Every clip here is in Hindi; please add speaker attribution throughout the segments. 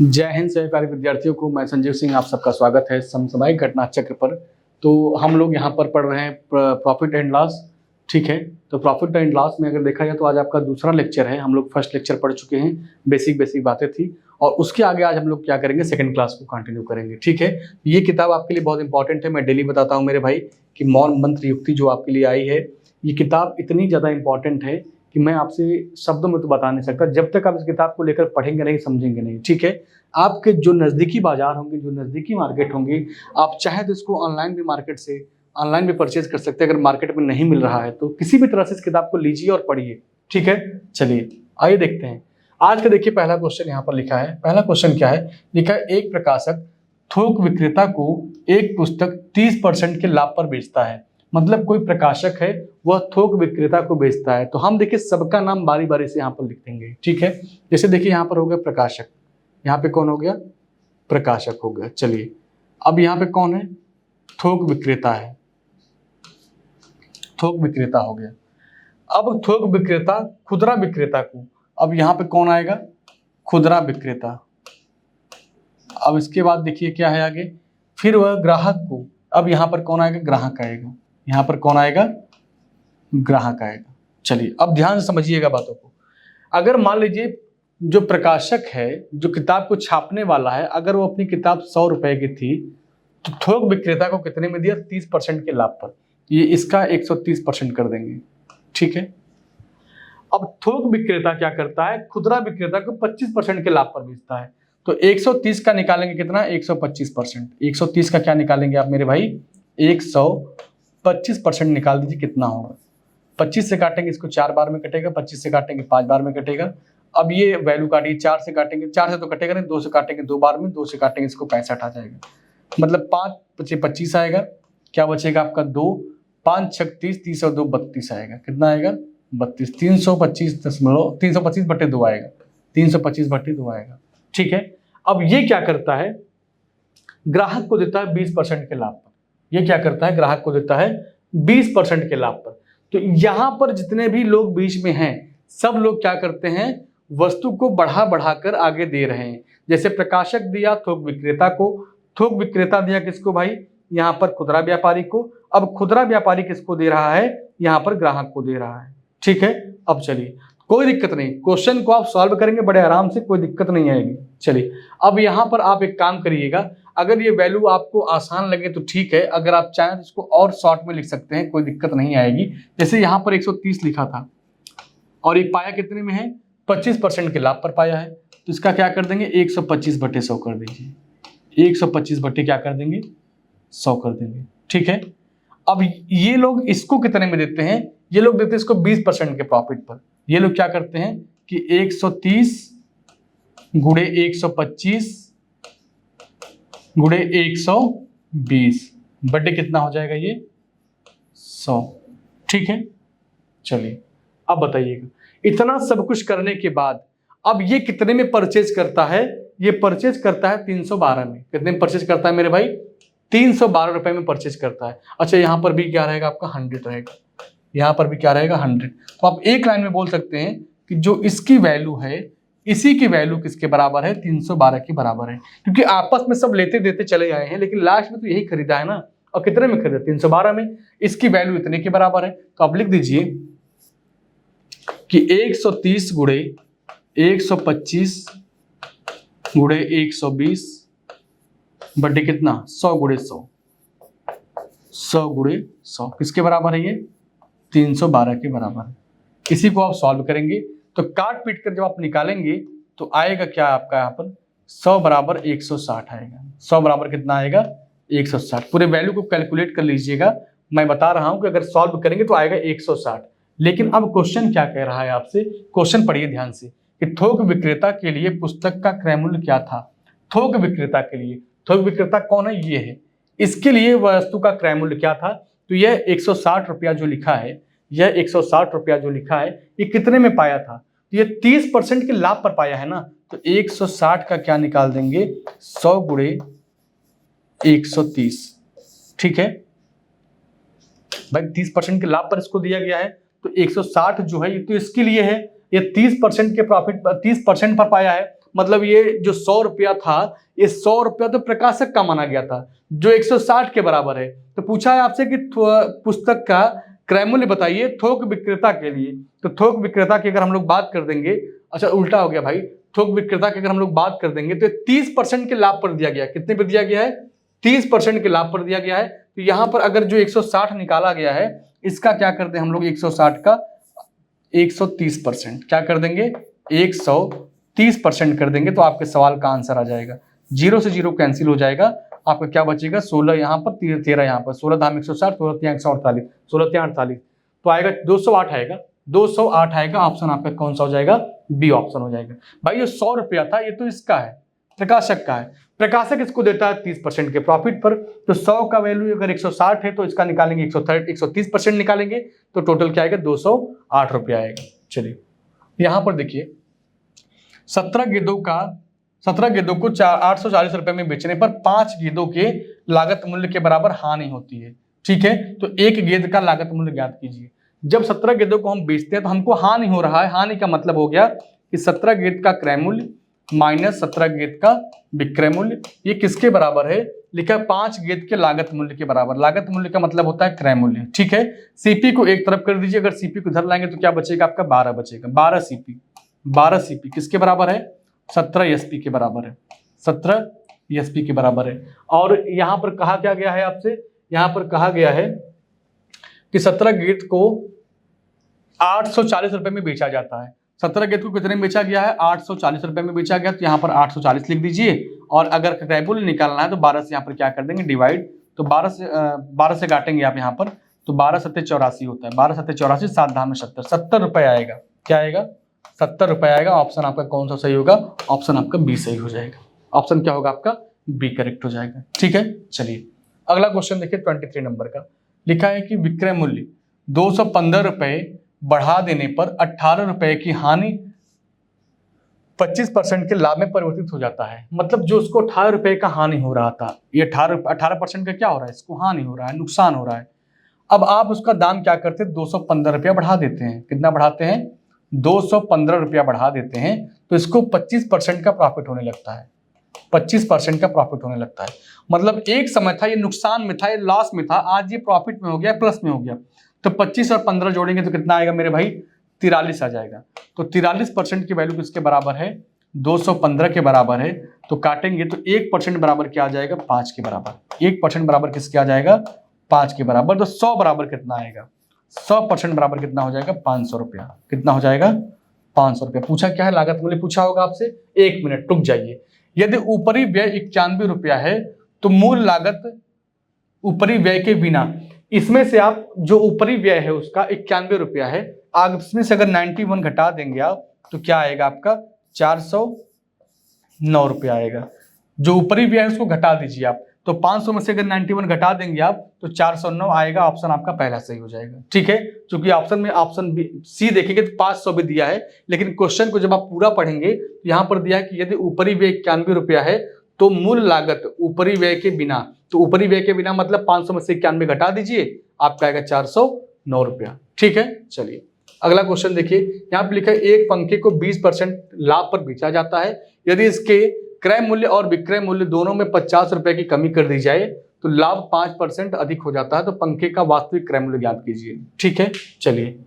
Speaker 1: जय हिंद सभी प्यारे विद्यार्थियों को। मैं संजीव सिंह, आप सबका स्वागत है समसामयिक घटना चक्र पर। तो हम लोग यहाँ पर पढ़ रहे हैं प्रॉफिट एंड लॉस। ठीक है, तो प्रॉफिट एंड लॉस में अगर देखा जाए तो आज आपका दूसरा लेक्चर है। हम लोग फर्स्ट लेक्चर पढ़ चुके हैं, बेसिक बातें थी, और उसके आगे आज हम लोग क्या करेंगे, सेकंड क्लास को कंटिन्यू करेंगे। ठीक है, ये किताब आपके लिए बहुत इंपॉर्टेंट है। मैं डेली बताता हूँ मेरे भाई कि मौन मंत्र युक्ति जो आपके लिए आई है, ये किताब इतनी ज़्यादा इंपॉर्टेंट है कि मैं आपसे शब्दों में तो बता नहीं सकता जब तक आप इस किताब को लेकर पढ़ेंगे नहीं, समझेंगे नहीं। ठीक है, आपके जो नज़दीकी बाजार होंगे, जो नज़दीकी मार्केट होंगे, आप चाहे तो इसको ऑनलाइन भी मार्केट से ऑनलाइन भी परचेज कर सकते हैं। अगर मार्केट में नहीं मिल रहा है तो किसी भी तरह से इस किताब को लीजिए और पढ़िए। ठीक है, चलिए आइए देखते हैं आज का। देखिए पहला क्वेश्चन यहाँ पर लिखा है। पहला क्वेश्चन क्या है, लिखा है एक प्रकाशक थोक विक्रेता को एक पुस्तक 30% के लाभ पर बेचता है। मतलब कोई प्रकाशक है, वह थोक विक्रेता को बेचता है। तो हम देखिए सबका नाम बारी बारी से यहाँ पर लिख देंगे। ठीक है, जैसे देखिए यहाँ पर हो गया प्रकाशक, यहाँ पे कौन हो गया, प्रकाशक हो गया। चलिए अब यहाँ पे कौन है, थोक विक्रेता है, थोक विक्रेता हो गया। अब थोक विक्रेता खुदरा विक्रेता को, अब यहाँ पे कौन आएगा, खुदरा विक्रेता। अब इसके बाद देखिए क्या है आगे, फिर वह ग्राहक को, अब यहाँ पर कौन आएगा, ग्राहक आएगा। यहाँ पर कौन आएगा, ग्राहक आएगा। चलिए अब ध्यान से समझिएगा बातों को। अगर मान लीजिए जो प्रकाशक है, जो किताब को छापने वाला है, अगर वो अपनी किताब 100 रुपए की थी तो थोक विक्रेता को कितने में दिया, 30% के लाभ पर। ये इसका 130% कर देंगे। ठीक है, अब थोक विक्रेता क्या करता है, खुदरा विक्रेता को 25% के लाभ पर बेचता है। तो 130 का निकालेंगे कितना, 125%। 130 का क्या निकालेंगे आप मेरे भाई, 125% निकाल दीजिए, कितना होगा। 25 से काटेंगे इसको 4 बार में कटेगा, 25 से काटेंगे 5 बार में कटेगा। अब ये वैल्यू काटिए, 4 से काटेंगे, 4 से तो कटेगा नहीं, 2 से काटेंगे 2 बार में, 2 से काटेंगे इसको 65 आ जाएगा। मतलब 5 × 25 आएगा, क्या बचेगा आपका 2, 5 × 6 30, 30 और 2 32 आएगा। कितना आएगा, 32। 325/2 आएगा, 325/2 आएगा। ठीक है, अब ये क्या करता है, ग्राहक को देता है 20% के लाभ पर। ये क्या करता है, ग्राहक को देता है 20% के लाभ पर। तो यहां पर जितने भी लोग बीच में हैं, सब लोग क्या करते हैं, वस्तु को बढ़ा बढ़ाकर आगे दे रहे हैं। जैसे प्रकाशक दिया थोक विक्रेता को, थोक विक्रेता दिया किसको भाई, यहाँ पर खुदरा व्यापारी को। अब खुदरा व्यापारी किसको दे रहा है, यहाँ पर ग्राहक को दे रहा है। ठीक है, अब चलिए कोई दिक्कत नहीं, क्वेश्चन को आप सॉल्व करेंगे बड़े आराम से, कोई दिक्कत नहीं आएगी। चलिए अब यहाँ पर आप एक काम करिएगा, अगर ये वैल्यू आपको आसान लगे तो ठीक है, अगर आप चाहें तो इसको और शॉर्ट में लिख सकते हैं, कोई दिक्कत नहीं आएगी। जैसे यहाँ पर 130 लिखा था और ये पाया कितने में है, 25% के लाभ पर पाया है, तो इसका क्या कर देंगे, 125/100 कर दीजिए। 125 क्या कर देंगे, 100 कर देंगे। ठीक है, अब ये लोग इसको कितने में देते हैं, ये लोग देते हैं इसको 20% के प्रॉफिट पर। ये लोग क्या करते हैं कि 130 × 125 × 120 बटे कितना हो जाएगा, ये 100। ठीक है, चलिए अब बताइएगा, इतना सब कुछ करने के बाद अब ये कितने में परचेज करता है, ये परचेज करता है 312 में। कितने में परचेज करता है मेरे भाई, 312 रुपए में परचेज करता है। अच्छा, यहाँ पर भी क्या रहेगा आपका, 100 रहेगा, यहाँ पर भी क्या रहेगा, 100। तो आप एक लाइन में बोल सकते हैं कि जो इसकी वैल्यू है, इसी की वैल्यू किसके बराबर है, 312 के बराबर है। क्योंकि आपस में सब लेते देते चले आए हैं, लेकिन लास्ट में तो यही खरीदा है ना, और कितने में खरीदा, 312 में। इसकी वैल्यू इतने के बराबर है। तो आप लिख दीजिए कि 130 × 125 × 120 बटे कितना, 100 × 100, 100 × 100 किसके बराबर है, ये 312 के बराबर है। इसी को आप सॉल्व करेंगे तो काट पीट कर जब आप निकालेंगे तो आएगा क्या आपका, यहाँ पर 100 बराबर 160 आएगा। 100 बराबर कितना आएगा, 160। पूरे वैल्यू को कैलकुलेट कर लीजिएगा, मैं बता रहा हूं कि अगर सॉल्व करेंगे तो आएगा 160। लेकिन अब क्वेश्चन क्या कह रहा है आपसे, क्वेश्चन पढ़िए ध्यान से, कि थोक विक्रेता के लिए पुस्तक का क्रय मूल्य क्या था। थोक विक्रेता के लिए, थोक विक्रेता कौन है, ये है, इसके लिए वस्तु का क्रय मूल्य क्या था। तो यह 160 रुपया जो लिखा है, यह 160 रुपया जो लिखा है, ये कितने में पाया था, तो ये 30% के लाभ पर पाया है ना। तो 160 का क्या निकाल देंगे, 100 × 130। ठीक है भाई, 30% के लाभ पर इसको दिया गया है, तो 160 जो है ये तो इसके लिए है, ये 30% के प्रॉफिट, 30% पर पाया है, मतलब ये जो 100 रुपया था, ये 100 रुपया तो प्रकाशक का माना गया था जो 160 के बराबर है। तो पूछा है आपसे कि पुस्तक का क्रय मूल्य बताइए थोक विक्रेता के लिए। तो थोक विक्रेता की अगर हम लोग बात कर देंगे, अच्छा उल्टा हो गया भाई, थोक विक्रेता की अगर हम लोग बात कर देंगे तो 30% के लाभ पर दिया गया। कितने पर दिया गया है? 30% के लाभ पर दिया गया है। तो यहाँ पर अगर जो 160 निकाला गया है, इसका क्या कर दें हम लोग, 160 का 130%, क्या कर देंगे 130% कर देंगे, तो आपके सवाल का आंसर आ जाएगा। 0 से 0 कैंसिल हो जाएगा, आपका क्या बचेगा 16 यहाँ पर, 13 यहाँ पर, 16 धाम 160, 16 3 148, 16 3 48, तो आएगा 208 आएगा, 208 आएगा। ऑप्शन आपका कौन सा हो जाएगा? बी ऑप्शन हो जाएगा। भाई ये 100 रुपया था, ये तो इसका है, प्रकाशक का है। प्रकाशक इसको देता है 30% के प्रॉफिट पर। तो 100 का वैल्यू अगर 160 है तो इसका निकालेंगे 130% निकालेंगे, तो टोटल क्या आएगा 208 रुपया आएगा। चलिए यहां पर देखिए 17 गेंदों को 840 रुपए में बेचने पर 5 गेंदों के लागत मूल्य के बराबर हानि होती है। ठीक है, तो एक गेंद का लागत मूल्य ज्ञात कीजिए। जब 17 गेंदों को हम बेचते हैं तो हमको हानि हो रहा है। हानि का मतलब हो गया कि 17 गेंद का क्रय मूल्य माइनस 17 गेंद का विक्रय मूल्य, ये किसके बराबर है? लिखा है 5 गेंद के लागत मूल्य के बराबर। लागत मूल्य का मतलब होता है क्रय मूल्य। ठीक है, सीपी को एक तरफ कर दीजिए, अगर सीपी को इधर लाएंगे तो क्या बचेगा आपका 12 बचेगा। 12 सीपी किसके बराबर है? 17 एसपी के बराबर है, 17 एसपी के बराबर है। और यहां पर कहा क्या गया है आपसे? यहां पर कहा गया है कि 17 गेंद को 840 रुपए में बेचा जाता है। 17 गेंद को कितने में बेचा गया है? 840 रुपए में बेचा गया, तो यहाँ पर 840 लिख दीजिए। और अगर क्रय मूल्य निकालना है तो 12 से यहाँ पर क्या कर देंगे डिवाइड, तो 12 से काटेंगे आप यहाँ पर, तो 12 सत्ते 84 होता है। 12 सत्ते 84, 7 धाम में 70, 70 रुपए आएगा। क्या आएगा? 70 रुपए आएगा। ऑप्शन आपका कौन सा सही होगा? ऑप्शन आपका बी सही हो जाएगा। ऑप्शन क्या होगा आपका? बी करेक्ट हो जाएगा। ठीक है, चलिए अगला क्वेश्चन देखिए 23 नंबर का। लिखा है कि विक्रय मूल्य 215 रुपए बढ़ा देने पर 18 रुपए की हानि 25% के लाभ में परिवर्तित हो जाता है। मतलब जो उसको 18 रुपए का हानि हो रहा था, ये 18% का क्या हो रहा है? इसको हानि हो रहा है, नुकसान हो रहा है। अब आप उसका दाम क्या करते हैं? 215 रुपया बढ़ा देते हैं। कितना बढ़ाते हैं? 215 रुपया बढ़ा देते हैं, तो इसको 25% का प्रॉफिट होने लगता है। 25% का प्रॉफिट होने लगता है। मतलब एक समय था ये नुकसान में था, ये लॉस में था, आज ये प्रॉफिट में हो गया, प्लस में हो गया। तो 25 और 15 जोड़ेंगे तो कितना आएगा मेरे भाई? 43 आ जाएगा। तो 43% की वैल्यू किसके बराबर है? 215 के बराबर है। तो काटेंगे तो 1% बराबर क्या आ जाएगा? 5 के बराबर। 1% बराबर किसके आ जाएगा? 5 के बराबर। तो 100 बराबर कितना आएगा? 100% बराबर कितना हो जाएगा? 500 रुपया। कितना हो जाएगा? 500 रुपया। पूछा क्या है? लागत मूल्य पूछा होगा आपसे। 1 मिनट रुक जाइए। यदि ऊपरी व्यय 91 रुपया है तो मूल लागत ऊपरी व्यय के बिना, इसमें से आप जो ऊपरी व्यय है उसका 91 रुपया है, आगे इसमें से अगर 91 घटा देंगे आप तो क्या आएगा आपका? 409 रुपया आएगा। जो ऊपरी व्यय है उसको घटा दीजिए आप, तो 500 में से अगर 91 घटा देंगे आप तो 409 आएगा। ऑप्शन आपका पहला सही हो जाएगा। ठीक है, क्योंकि ऑप्शन में ऑप्शन सी देखेंगे तो 500 भी दिया है, लेकिन क्वेश्चन को जब आप पूरा पढ़ेंगे तो यहाँ पर दिया है कि यदि ऊपरी व्यय 91 रुपया है तो मूल लागत ऊपरी व्यय के बिना, तो ऊपरी व्यय के बिना मतलब 500 में से 91 घटा दीजिए, आपका आएगा 409 रुपया। ठीक है, चलिए अगला क्वेश्चन देखिए। यहाँ पे लिखा है एक पंखे को 20% लाभ पर बेचा जाता है। यदि इसके क्रय मूल्य और विक्रय मूल्य दोनों में 50 रुपए की कमी कर दी जाए तो लाभ 5% अधिक हो जाता है। तो पंखे का वास्तविक क्रय मूल्य ज्ञात कीजिए। ठीक है, चलिए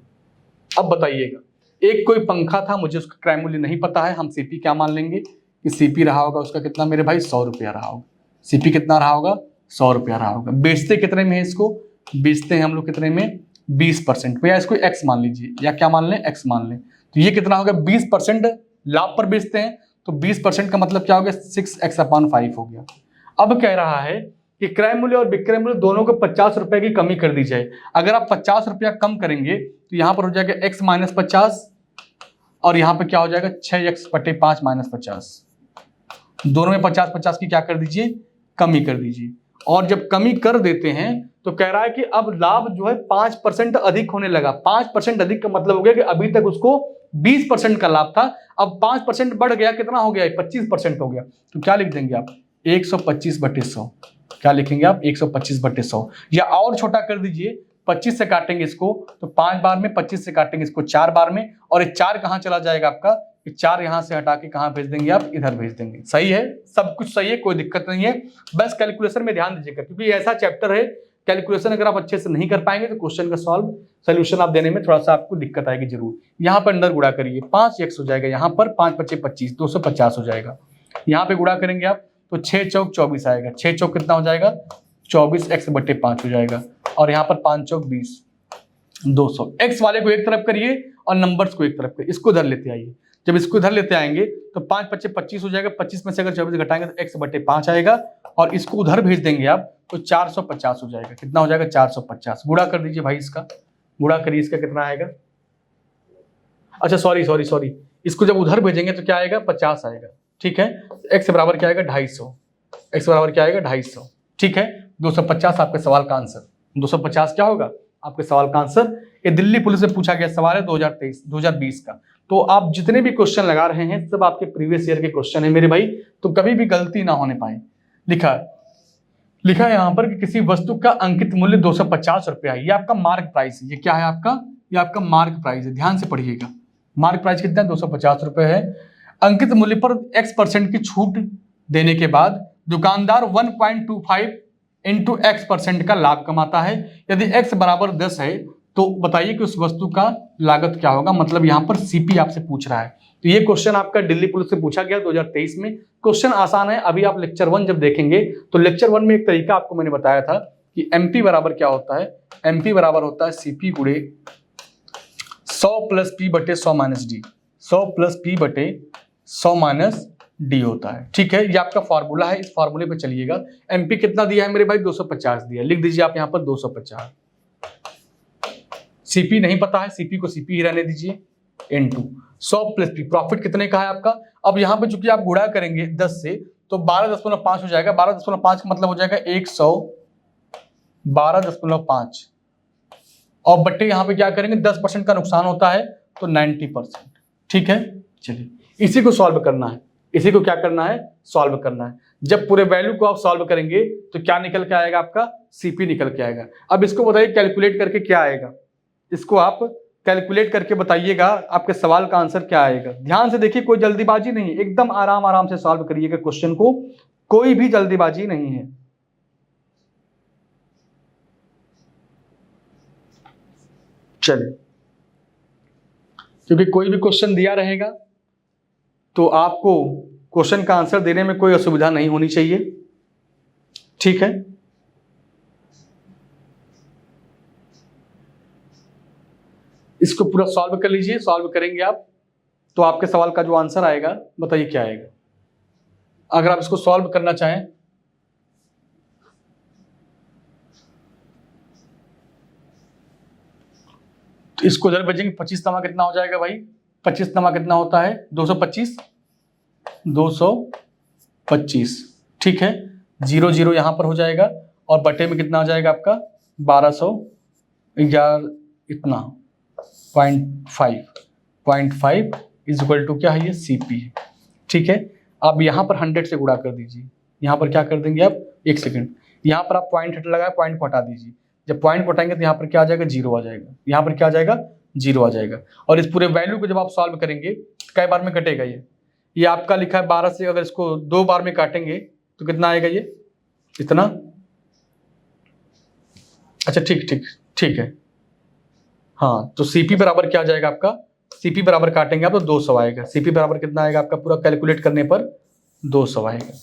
Speaker 1: अब बताइएगा। एक कोई पंखा था, मुझे उसका क्रय मूल्य नहीं पता है, हम सीपी क्या मान लेंगे कि सीपी रहा होगा उसका कितना मेरे भाई? 100 रुपया रहा होगा। सीपी कितना रहा होगा? 100 रुपया रहा होगा। बेचते कितने में है इसको? बेचते हैं हम लोग कितने में? 20% में, या इसको x मान लीजिए, या क्या मान लें? x मान लें। तो ये कितना होगा? 20% लाभ पर बेचते हैं, तो 20% का मतलब क्या हो गया? 6x/5 हो गया। अब कह रहा है कि क्रय मूल्य और विक्रय मूल्य दोनों को 50 रुपए की कमी कर दी जाए। अगर आप 50 रुपया कम करेंगे तो यहाँ पर हो जाएगा x - 50, और यहाँ पे क्या हो जाएगा? 6x/5 - 50। दोनों में 50-50 की क्या कर दीजिए? कमी कर दीजिए। और जब कमी कर देते हैं तो कह रहा है कि अब लाभ जो है 5% अधिक होने लगा। 5% अधिक का मतलब हो गया कि अभी तक उसको 20% का लाभ था, अब 5% बढ़ गया, कितना हो गया? 25% हो गया। तो क्या लिख देंगे आप? 125/100। क्या लिखेंगे आप? 125/100, या और छोटा कर दीजिए, 25 से काटेंगे इसको तो 5 बार में, 25 से काटेंगे इसको 4 बार में, और ये 4 कहाँ चला जाएगा आपका? ये 4 यहाँ से हटा के कहाँ भेज देंगे आप, इधर भेज देंगे। सही है, सब कुछ सही है, कोई दिक्कत नहीं है। बस कैलकुलेशन में ध्यान दीजिएगा, क्योंकि ऐसा चैप्टर है कैलकुलेशन अगर आप अच्छे से नहीं कर पाएंगे तो क्वेश्चन का सोल्यूशन आप देने में थोड़ा सा आपको दिक्कत आएगी जरूर। यहाँ पर अंदर गुणा करिए, 5x हो जाएगा, यहाँ पर 5 × 5 = 25, 250 हो जाएगा। यहाँ पे गुणा करेंगे आप तो 6 चौक 24 आएगा, 6 चौक कितना हो जाएगा, 24x/5 हो जाएगा, और यहाँ पर 5 चौक 20, 200। x वाले को एक तरफ करिए और नंबर्स को एक तरफ करिए, इसको इधर लेते आइए। जब इसको इधर लेते आएंगे तो 5 × 5 = 25 हो जाएगा, 25 में से अगर 24 घटाएंगे तो x/5 आएगा, और इसको उधर भेज देंगे आप तो 450 हो जाएगा। कितना हो जाएगा, 450। गुणा कर दीजिए भाई, इसका गुणा करिए, इसका कितना आएगा, अच्छा सॉरी, इसको जब उधर भेजेंगे तो क्या आएगा, 50 आएगा। ठीक है, x बराबर क्या आएगा, 250, x बराबर क्या आएगा, 250। ठीक है, 250 आपके सवाल का आंसर। 250 क्या होगा आपके सवाल का आंसर। ये दिल्ली पुलिस से पूछा गया सवाल है 2020 का। तो आप जितने भी क्वेश्चन लगा रहे हैं सब आपके प्रीवियस ईयर के क्वेश्चन है मेरे भाई, तो कभी भी गलती ना होने पाए। लिखा है यहाँ पर कि किसी वस्तु का अंकित मूल्य 250 रुपया है, ये आपका मार्क प्राइस है। ये क्या है आपका, ये आपका मार्क प्राइस है, ध्यान से पढ़िएगा। मार्क प्राइस कितना है, 250 रुपये है। अंकित मूल्य पर x% की छूट देने के बाद दुकानदार 1.25 × x% का लाभ कमाता है। यदि x बराबर 10 है तो बताइए कि उस वस्तु का लागत क्या होगा। मतलब यहाँ पर सीपी आपसे पूछ रहा है। तो ये क्वेश्चन आपका दिल्ली पुलिस से पूछा गया 2023 में। क्वेश्चन आसान है। अभी आप लेक्चर 1 जब देखेंगे तो लेक्चर 1 में एक तरीका आपको मैंने बताया था कि एमपी बराबर क्या होता है। एमपी बराबर होता है सीपी गुणे 100 + p/100 - d। 100 + p/100 - d होता है। ठीक है, ये आपका फॉर्मूला है, इस फॉर्मूले पे चलिएगा। एमपी कितना दिया है मेरे भाई, 250 दिया। लिख दीजिए आप यहाँ पर 250। सीपी नहीं पता है, सीपी को सीपी ही रहने दीजिए, इनटू 100 + p। प्रॉफिट कितने का है आपका। अब यहाँ पे चूंकि आप गुणा करेंगे 10 से तो 12.5 हो जाएगा। 12.5 का मतलब हो जाएगा 112.5, और बट्टे यहाँ पे क्या करेंगे, 10% का नुकसान होता है तो 90%। ठीक है, चलिए इसी को सॉल्व करना है। इसी को क्या करना है, सॉल्व करना है। जब पूरे वैल्यू को आप सॉल्व करेंगे तो क्या निकल के आएगा, आपका सीपी निकल के आएगा। अब इसको बताइए कैलकुलेट करके क्या आएगा, इसको आप कैलकुलेट करके बताइएगा आपके सवाल का आंसर क्या आएगा। ध्यान से देखिए, कोई जल्दीबाजी नहीं है, एकदम आराम आराम से सॉल्व करिएगा क्वेश्चन को, कोई भी जल्दीबाजी नहीं है। चलिए, क्योंकि कोई भी क्वेश्चन दिया रहेगा तो आपको क्वेश्चन का आंसर देने में कोई असुविधा नहीं होनी चाहिए। ठीक है, इसको पूरा सॉल्व कर लीजिए। सॉल्व करेंगे आप तो आपके सवाल का जो आंसर आएगा बताइए क्या आएगा। अगर आप इसको सॉल्व करना चाहें तो इसको इधर भेजेंगे। 25 नमा कितना हो जाएगा भाई, 25 नमा कितना होता है, 225। 225 ठीक है, 0 0 यहां पर हो जाएगा, और बटे में कितना हो जाएगा आपका 1200 इतना 0.5 इज इक्वल टू क्या है, ये सीपी है। ठीक है, आप यहाँ पर 100 से गुणा कर दीजिए। यहाँ पर क्या कर देंगे आप, एक सेकंड, यहाँ पर आप पॉइंट लगाए, पॉइंट को हटा दीजिए। जब पॉइंट को हटाएंगे तो यहाँ पर क्या आ जाएगा, 0 आ जाएगा। यहाँ पर क्या आ जाएगा, 0 आ जाएगा। और इस पूरे वैल्यू को जब आप सॉल्व करेंगे कई बार में कटेगा ये आपका लिखा है 12 से, अगर इसको 2 बार में काटेंगे तो कितना आएगा, ये इतना। अच्छा ठीक है, हाँ, तो सीपी बराबर क्या आ जाएगा आपका, सीपी बराबर काटेंगे आप तो 200 आएगा। सीपी बराबर कितना आएगा आपका, पूरा कैलकुलेट करने पर 200 आएगा।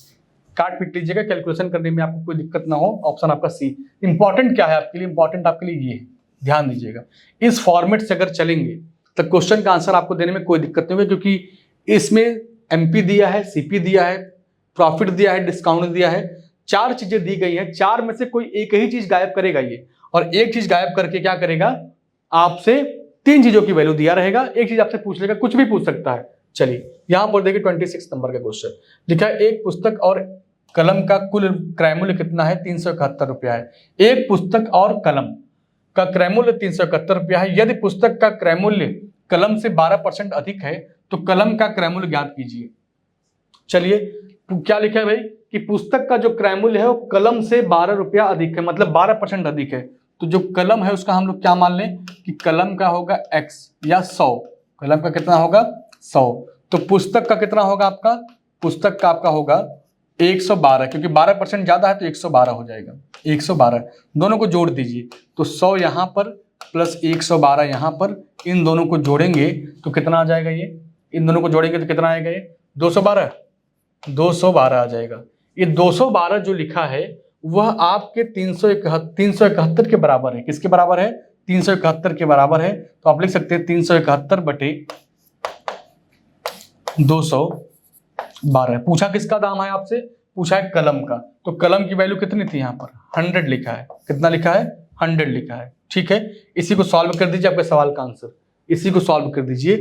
Speaker 1: काट पीट लीजिएगा, कैलकुलेशन करने में आपको कोई दिक्कत ना हो। ऑप्शन आपका सी। इंपॉर्टेंट क्या है आपके लिए, इंपॉर्टेंट आपके लिए ये है, ध्यान दीजिएगा। इस फॉर्मेट से अगर चलेंगे तो क्वेश्चन का आंसर आपको देने में कोई दिक्कत नहीं होगी, क्योंकि इसमें एमपी दिया है, सीपी दिया है, प्रॉफिट दिया है, डिस्काउंट दिया है, 4 चीजें दी गई हैं। 4 में से कोई एक ही चीज गायब करेगा ये, और एक चीज गायब करके क्या करेगा, आपसे 3 चीजों की वैल्यू दिया रहेगा। एक चीज आपसे पूछ लेगा, कुछ भी पूछ सकता है। चलिए यहां पर देखिए 26 नंबर का क्वेश्चन लिखा है, एक पुस्तक और कलम का कुल क्रय मूल्य कितना है, 371 रुपया है। एक पुस्तक और कलम का क्रय मूल्य 371 रुपया है। यदि पुस्तक का क्रय मूल्य कलम से 12% अधिक है तो कलम का क्रय मूल्य ज्ञात कीजिए। चलिए, क्या लिखा है भाई कि पुस्तक का जो क्रय मूल्य है वो कलम से 12 रुपया अधिक है, मतलब 12% अधिक है। तो जो कलम है उसका हम लोग क्या मान लें कि कलम का होगा x या 100। कलम का कितना होगा, 100। तो पुस्तक का कितना होगा आपका, पुस्तक का आपका होगा 112, क्योंकि 12% ज्यादा है तो 112 हो जाएगा, 112। दोनों को जोड़ दीजिए तो 100 यहाँ पर प्लस 112 यहाँ पर, इन दोनों को जोड़ेंगे तो कितना आ जाएगा ये, इन दोनों को जोड़ेंगे तो कितना आएगा ये 212, 212 आ जाएगा। ये 212 जो लिखा है वह आपके 371 के बराबर है। किसके बराबर है, 371 के बराबर है। तो आप लिख सकते हैं 371 बटे 212। पूछा किसका दाम है आपसे, पूछा है कलम का। तो कलम की वैल्यू कितनी थी, यहाँ पर 100 लिखा है। कितना लिखा है, 100 लिखा है। ठीक है, इसी को सॉल्व कर दीजिए, आपके सवाल का आंसर इसी को सॉल्व कर दीजिए।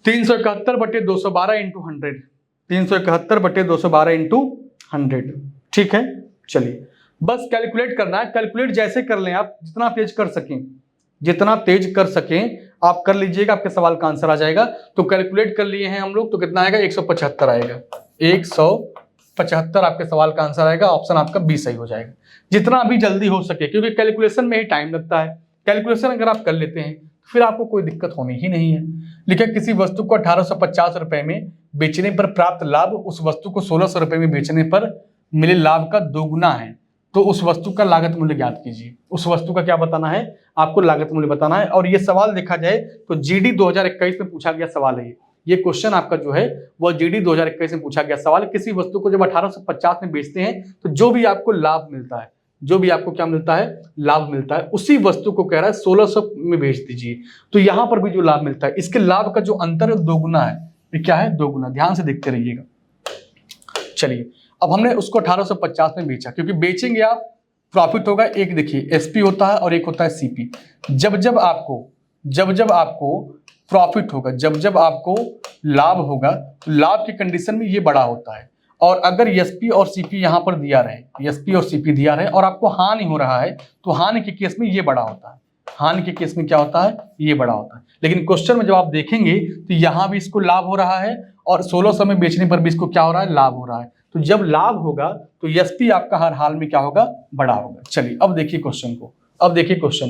Speaker 1: 371 बटे 212 इंटू 100, 371 बटे 212 इंटू 100। ठीक है, चलिए बस कैलकुलेट करना है। कैलकुलेट जैसे कर लें आप, जितना तेज कर सकें, जितना तेज कर सकें आप कर लीजिएगा, आपके सवाल का आंसर आ जाएगा। तो कैलकुलेट कर लिए हैं हम लोग, तो कितना आएगा 175 आएगा, 175 आपके सवाल का आंसर आएगा। ऑप्शन आपका बी सही हो जाएगा, जितना भी जल्दी हो सके, क्योंकि कैलकुलेशन में ही टाइम लगता है। कैलकुलेशन अगर आप कर लेते हैं फिर आपको कोई दिक्कत होनी ही नहीं है। लिखा किसी वस्तु को 1850 रुपए में बेचने पर प्राप्त लाभ उस वस्तु को 1600 रुपए में बेचने पर मिले लाभ का दोगुना है, तो उस वस्तु का लागत मूल्य ज्ञात कीजिए। उस वस्तु का क्या बताना है, आपको लागत मूल्य बताना है। और ये सवाल देखा जाए तो जीडी 2021 में पूछा गया सवाल है। ये क्वेश्चन आपका जो है वो जीडी 2021 में पूछा गया सवाल। किसी वस्तु को जब 1850 में बेचते हैं तो जो भी आपको लाभ मिलता है, जो भी आपको क्या मिलता है, लाभ मिलता है, उसी वस्तु को कह रहा है 1600 में बेच दीजिए। तो यहां पर भी जो लाभ मिलता है, इसके लाभ का जो अंतर है दोगुना है। ये क्या है, दोगुना। ध्यान से देखते रहिएगा। चलिए अब हमने उसको 1850 में बेचा, क्योंकि बेचेंगे आप प्रॉफिट होगा। एक देखिए एसपी होता है और एक होता है सीपी। जब जब आपको प्रॉफिट होगा, जब आपको लाभ होगा, तो लाभ की कंडीशन में ये बड़ा होता है। और अगर एसपी और सीपी यहां पर दिया रहे, एसपी और सीपी दिया रहे और आपको हानि हो रहा है, तो हानि के केस में ये बड़ा होता है। हानि के केस में क्या होता है, ये बड़ा होता है। लेकिन क्वेश्चन में जब आप देखेंगे तो यहां भी इसको लाभ हो रहा है और 1600 में बेचने पर भी इसको क्या हो रहा है, लाभ हो रहा है। तो जब लाभ होगा तो एसपी आपका हर हाल में क्या होगा, बड़ा होगा। चलिए अब देखिए क्वेश्चन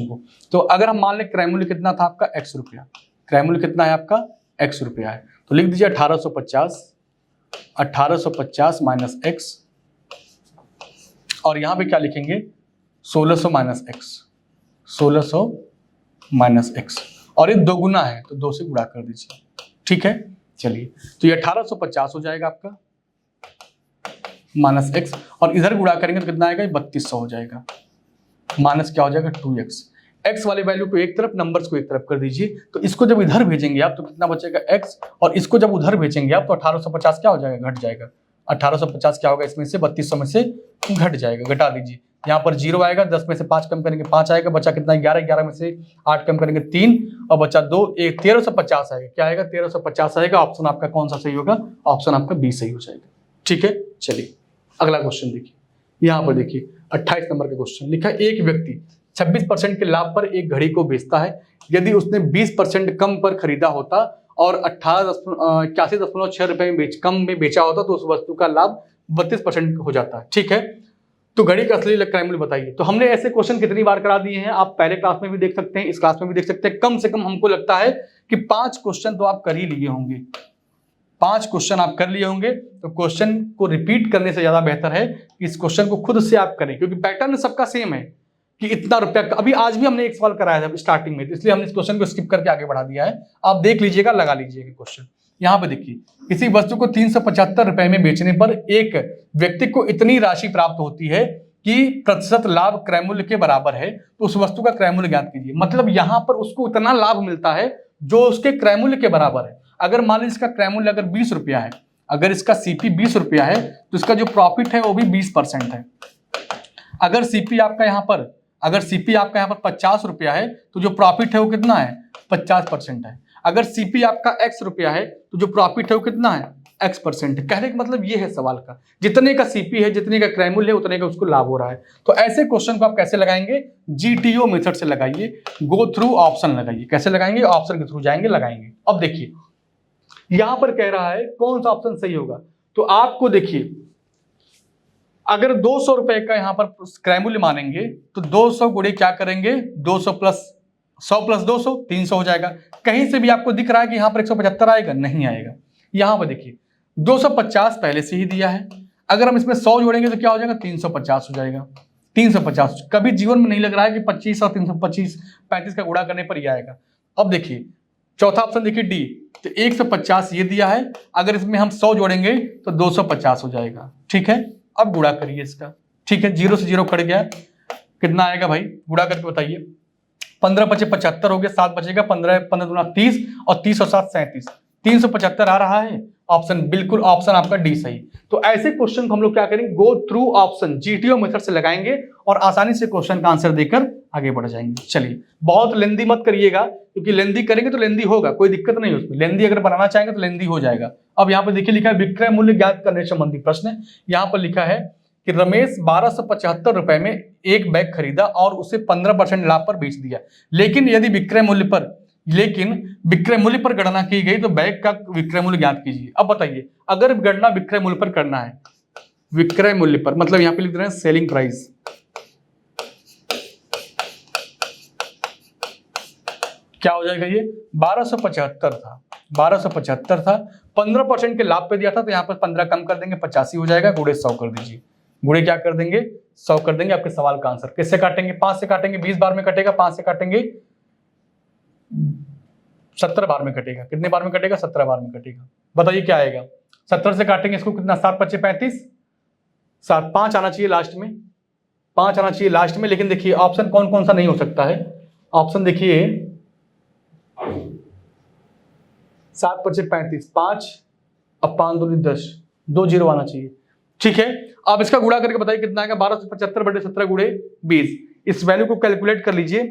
Speaker 1: को, तो अगर हम मान लें क्रय मूल्य कितना था आपका, x रुपया। क्रय मूल्य कितना है आपका, x रुपया है। तो लिख दीजिए 1850 माइनस x, और यहां पे क्या लिखेंगे 1600 माइनस x, 1600 माइनस x, और ये दोगुना है तो 2 से गुणा कर दीजिए। ठीक है, चलिए तो ये 1850 हो जाएगा आपका माइनस x, और इधर गुणा करेंगे तो कितना आएगा, 3200 हो जाएगा। माइनस क्या हो जाएगा 2x। x वाले वैल्यू को एक तरफ, नंबर्स को एक तरफ कर दीजिए। तो इसको जब इधर भेजेंगे आप तो कितना बचेगा x, और इसको जब उधर भेजेंगे आप तो 1850 क्या हो जाएगा, घट जाएगा। 1850 क्या होगा, इसमें से 3200 में से घट जाएगा, घटा दीजिए। यहाँ पर 0 आएगा, 10 में से 5 कम करेंगे 5 आएगा, बचा कितना 11, 11 में से 8 कम करेंगे 3, और बचा 2, 1350 आएगा। क्या आएगा, 1350 आएगा। ऑप्शन आपका कौन सा सही होगा, ऑप्शन आपका बी सही हो जाएगा। ठीक है, चलिए अगला क्वेश्चन देखिए। यहाँ पर देखिए 28 नंबर का क्वेश्चन लिखा है, एक व्यक्ति 26% के लाभ पर एक घड़ी को बेचता है। यदि उसने 20% कम पर खरीदा होता और 81.6 रुपए में कम में बेचा होता तो उस वस्तु का लाभ 32% हो जाता है। ठीक है, तो घड़ी का असली क्रय मूल्य बताइए। तो हमने ऐसे क्वेश्चन कितनी बार करा दिए हैं, आप पहले क्लास में भी देख सकते हैं, इस क्लास में भी देख सकते हैं। कम से कम हमको लगता है कि 5 क्वेश्चन तो आप कर ही लिए होंगे, 5 क्वेश्चन आप कर लिए होंगे। तो क्वेश्चन को रिपीट करने से ज्यादा बेहतर है कि इस क्वेश्चन को खुद से आप करें, क्योंकि पैटर्न सबका सेम है कि इतना रुपया। अभी आज भी हमने एक सवाल कराया था स्टार्टिंग में, तो इसलिए हमने इस क्वेश्चन को स्किप करके आगे बढ़ा दिया है। आप देख लीजिएगा, लगा लीजिएगा क्वेश्चन। यहाँ पे देखिए, किसी वस्तु को 375 रुपए में बेचने पर एक व्यक्ति को इतनी राशि प्राप्त होती है कि प्रतिशत लाभ क्रय मूल्य के बराबर है, तो उस वस्तु का क्रय मूल्य ज्ञात कीजिए। मतलब यहाँ पर उसको इतना लाभ मिलता है जो उसके क्रय मूल्य के बराबर है। अगर मान लीजिए इसका क्रय मूल्य अगर 20 रुपया है, अगर इसका सीपी 20 रुपया है तो इसका जो प्रॉफिट है वो भी 20% है। अगर सीपी आपका यहाँ पर 50 रुपया है तो जो प्रॉफिट है वो कितना है, 50% है। अगर सीपी आपका x रुपया है तो जो प्रॉफिट है वो कितना है, x%। कहने का मतलब ये है सवाल का, जितने का सीपी है, जितने का क्रय मूल्य है, उतने का उसको लाभ हो रहा है। तो ऐसे क्वेश्चन को आप कैसे लगाएंगे, जीटीओ मेथड से लगाइए, गो थ्रू ऑप्शन लगाइए। कैसे लगाएंगे, ऑप्शन के थ्रू जाएंगे, लगाएंगे। अब देखिए यहां पर कह रहा है कौन सा ऑप्शन सही होगा, तो आपको देखिए अगर 200 रुपए का यहां पर क्रय मूल्य मानेंगे तो 200 गुणे क्या करेंगे, 200 प्लस 100 प्लस 200 300 हो जाएगा। कहीं से भी आपको दिख रहा है कि यहां पर 175 आएगा, नहीं आएगा। यहाँ पर देखिए 250 पहले से ही दिया है, अगर हम इसमें 100 जोड़ेंगे तो क्या हो जाएगा 350 हो जाएगा। 350 कभी जीवन में नहीं लग रहा है कि 25 और 325 35 का गुणा करने पर ही आएगा। अब देखिए चौथा ऑप्शन देखिए डी, तो 150 ये दिया है, अगर इसमें हम 100 जोड़ेंगे तो 250 हो जाएगा। ठीक है, अब गुणा करिए इसका। ठीक है, 0 से 0 कट गया, कितना आएगा भाई, गुणा करके बताइए। 15 × 5 = 75 हो गया, 7 बचेगा, 15 × 2 = 30 और 30 और 7 = 37, 375 आ रहा है। ऑप्शन बिल्कुल, ऑप्शन आपका डी सही। तो ऐसे क्वेश्चन को हम लोग क्या करेंगे, go through option GTO method से लगाएंगे और आसानी से क्वेश्चन का आंसर देकर आगे बढ़ जाएंगे। चलिए, बहुत लेंदी मत करिएगा, क्योंकि लेंदी करेंगे तो लेंदी होगा, कोई दिक्कत नहीं उसमें, लेंदी अगर बनाना चाहेंगे तो लेंदी हो जाएगा। अब यहाँ पर देखिए लिखा है विक्रय मूल्य ज्ञात करने संबंधी प्रश्न। यहाँ पर लिखा है कि रमेश 1275 रुपए में एक बैग खरीदा और उसे 15% लाभ पर बेच दिया, लेकिन यदि विक्रय मूल्य पर गणना की गई तो बैग का विक्रय मूल्य ज्ञात कीजिए। अब बताइए, अगर गणना विक्रय मूल्य पर करना है, विक्रय मूल्य पर मतलब यहां पे लिख रहे हैं सेलिंग प्राइस, क्या हो जाएगा, ये 1275 था, 1275 था, 15% के लाभ पे दिया था, तो यहाँ पर 15 कम कर देंगे, 85 हो जाएगा, गुणे 100 कर दीजिए। गुणे क्या कर देंगे, 100 कर देंगे। आपके सवाल का आंसर किससे काटेंगे, 5 से काटेंगे, 20 बार में कटेगा, 5 से काटेंगे 17 बार में कटेगा। कितने बार में कटेगा, 17 बार में कटेगा। बताइए क्या आएगा, 70 से काटेंगे इसको, कितना, 7 × 5 = 35, 7 5 आना चाहिए लास्ट में, 5 आना चाहिए लास्ट में। लेकिन देखिए ऑप्शन कौन कौन सा नहीं हो सकता है, ऑप्शन देखिए 7 × 5 = 35, 5 अब 5 × 2 = 10, 2 0 आना चाहिए। ठीक है, अब इसका गुणा करके बताइए कितना आएगा, 1275/17 × 20। इस वैल्यू को कैलकुलेट कर लीजिए,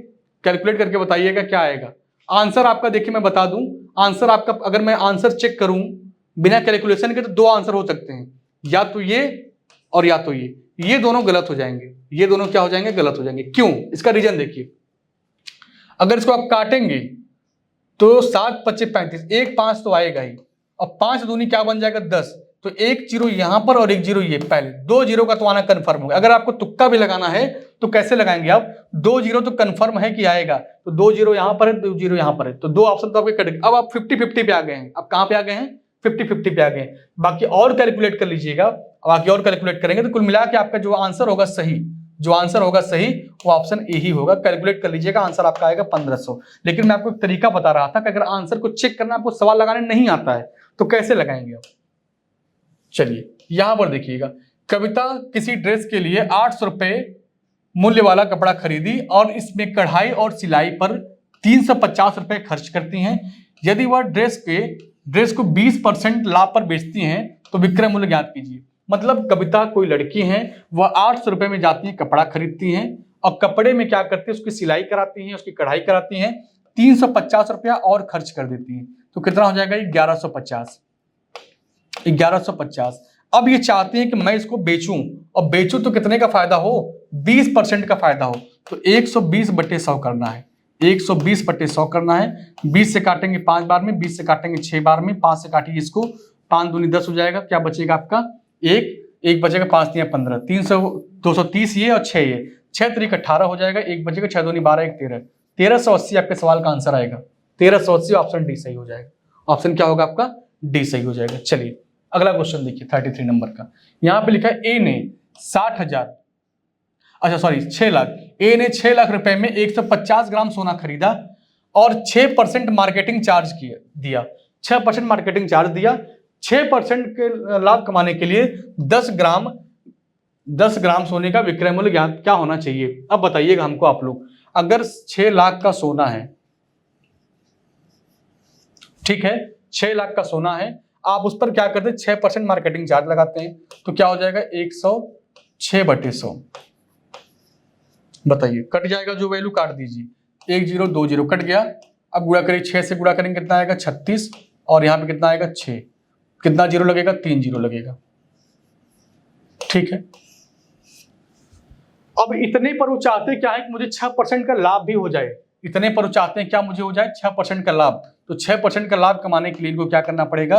Speaker 1: कैलकुलेट करके बताइएगा क्या आएगा। आंसर आपका देखिए मैं बता दूं, आंसर आपका, अगर मैं आंसर चेक करूं बिना कैलकुलेशन के, तो 2 आंसर हो सकते हैं, या तो ये और या तो ये दोनों गलत हो जाएंगे। ये दोनों क्या हो जाएंगे, गलत हो जाएंगे। क्यों, इसका रीजन देखिए, अगर इसको आप काटेंगे तो 7 × 5 = 35, 1 5 तो आएगा ही, अब 5 दूनी क्या बन जाएगा 10, तो 1 0 यहां पर और 1 0 ये, पहले 2 0 का तो आना कंफर्म होगा। अगर आपको तुक्का भी लगाना है तो कैसे लगाएंगे आप, 2 0 तो कंफर्म है कि आएगा, तो 2 0 यहां पर है, 2 0 यहां पर है, तो 2 ऑप्शन तो आपके कट गए। अब आप 50-50 पे आ गए हैं, अब कहां पे आ गए हैं, 50-50 पे आ गए हैं। बाकी और कैलकुलेट कर लीजिएगा, बाकी और कैलकुलेट करेंगे तो कुल मिला के आपका जो आंसर होगा सही, जो आंसर होगा सही वो ऑप्शन ए ही होगा। कैलकुलेट कर लीजिएगा, आंसर आपका आएगा 1500। लेकिन मैं आपको एक तरीका बता रहा था कि अगर आंसर को चेक करना, आपको सवाल लगाने नहीं आता है तो कैसे लगाएंगे आप। चलिए यहां पर देखिएगा, कविता किसी ड्रेस के लिए 800 रुपए मूल्य वाला कपड़ा खरीदी और इसमें कढ़ाई और सिलाई पर 350 रुपए खर्च करती हैं। यदि वह ड्रेस को 20% लाभ पर बेचती हैं तो विक्रय मूल्य ज्ञात कीजिए। मतलब कविता कोई लड़की है, वह 800 रुपए में जाती है, कपड़ा खरीदती हैं और कपड़े में क्या करती है, उसकी सिलाई कराती हैं, उसकी कढ़ाई कराती हैं, 350 रुपया और खर्च कर देती हैं, तो कितना हो जाएगा 1150। 1150। अब ये चाहते हैं कि मैं इसको बेचूं, और बेचूं तो कितने का फायदा हो, 20% का फायदा हो, तो 120/100 करना है, 120/100 करना है। 20 से काटेंगे 5 बार में, 20 से काटेंगे 6 बार में, 5 से काटिए इसको, 5 दूनी 10 हो जाएगा, क्या बचेगा आपका, एक बचेगा, 5 × 15, 230 ये और 6 ये, 6 × 3 = 18 हो जाएगा, एक बचेगा, 6 दूनी 12, 1 13, 1380 आपके सवाल का आंसर आएगा। 1380, ऑप्शन डी सही हो जाएगा। ऑप्शन क्या होगा आपका, डी सही हो जाएगा। चलिए अगला क्वेश्चन देखिए 33 नंबर का। यहां पे लिखा है ए ने 6 लाख, ए ने 6 लाख रुपए में 150 ग्राम सोना खरीदा और 6% मार्केटिंग चार्ज दिया, 6% मार्केटिंग चार्ज दिया। 6% के लाभ कमाने के लिए 10 ग्राम सोने का विक्रय मूल्य ज्ञात क्या होना चाहिए। अब बताइएगा हमको आप लोग, अगर 6 लाख का सोना है, ठीक है, 6 लाख का सोना है, आप उस पर क्या करते हैं, 6% मार्केटिंग चार्ज लगाते हैं, तो क्या हो जाएगा 106/100। बताइए, कट जाएगा जो वैल्यू, काट दीजिए, 1 0 2 0 कट गया। अब गुणा करिए, 6 से गुणा करेंगे कितना आएगा 36, और यहां पे कितना आएगा 6, कितना जीरो लगेगा, 3 0 लगेगा। ठीक है, अब इतने पर वो चाहते क्या है कि मुझे 6% का लाभ भी हो जाए, इतने पर वो चाहते हैं क्या, मुझे हो जाए 6% का लाभ। तो 6% का लाभ कमाने के लिए इनको क्या करना पड़ेगा,